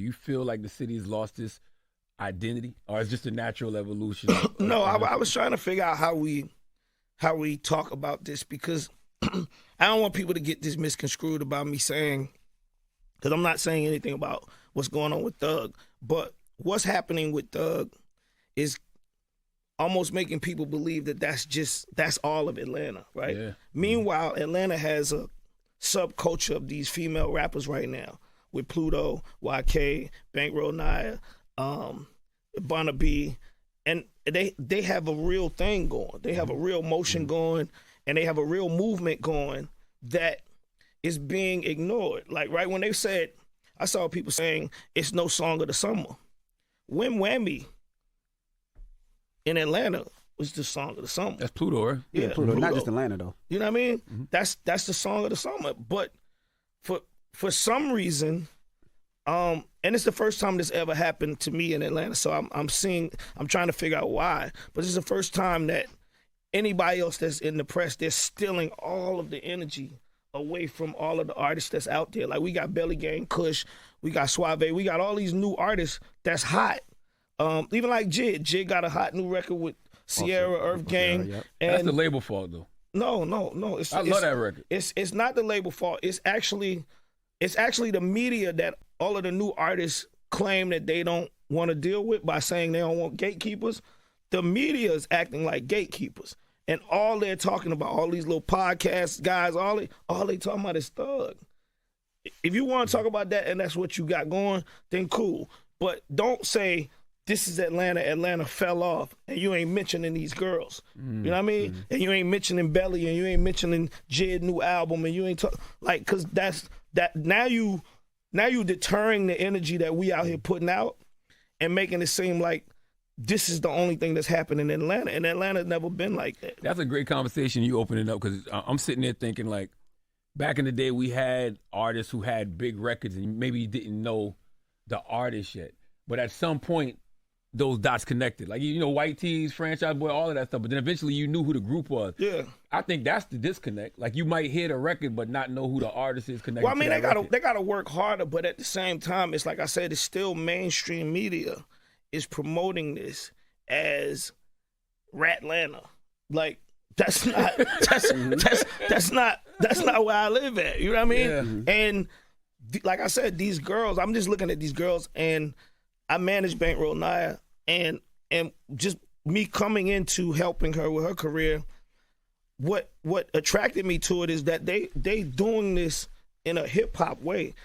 you feel like the city has lost its identity, or it's just a natural evolution? No, I was trying to figure out how we talk about this, because I don't want people to get this misconstrued about me saying, because I'm not saying anything about what's going on with Thug, but what's happening with Thug is almost making people believe that that's all of Atlanta, right? Yeah. Meanwhile, Atlanta has a subculture of these female rappers right now with Pluto, YK, Bankroll Naya, BonaBee, and they have a real thing going. They have a real motion going, and they have a real movement going that is being ignored. Like, right when they said, I saw people saying it's no song of the summer. Whammy in Atlanta was the song of the summer. That's Pluto, right? Yeah, Pluto. Not just Atlanta, though. You know what I mean? Mm-hmm. That's the song of the summer. But for some reason, and it's the first time this ever happened to me in Atlanta, so I'm trying to figure out why. But this is the first time that anybody else that's in the press, they're stealing all of the energy away from all of the artists that's out there. Like, we got Belly Gang, Kush, we got Suave, we got all these new artists that's hot. Even like Jid. Jid got a hot new record with Sierra, Earth Gang. Yep. And that's the label fault, though. No. I love that record. It's not the label fault. It's actually the media that all of the new artists claim that they don't want to deal with by saying they don't want gatekeepers. The media is acting like gatekeepers. And all they're talking about, all these little podcast guys, all they talking about is Thug. If you want to talk about that and that's what you got going, then cool. But don't say, this is Atlanta, Atlanta fell off, and you ain't mentioning these girls. You know what I mean? And you ain't mentioning Belly, and you ain't mentioning Jid new album, and you ain't because that's that. Now you deterring the energy that we out here putting out and making it seem like this is the only thing that's happening in Atlanta, and Atlanta's never been like that. That's a great conversation you opening up, because I'm sitting there thinking, like, back in the day we had artists who had big records and maybe you didn't know the artist yet, but at some point those dots connected. Like, you know, White Tees, Franchise Boy, all of that stuff, but then eventually you knew who the group was. Yeah. I think that's the disconnect. Like, you might hear the record but not know who the artist is connected. Well, I mean, to they gotta work harder, but at the same time, it's like I said, it's still mainstream media is promoting this as Ratlanta. Like, that's not where I live at. You know what I mean? Yeah. And like I said, these girls, I'm just looking at these girls, and I manage Bankroll Naya, and just me coming into helping her with her career, what attracted me to it is that they doing this in a hip hop way.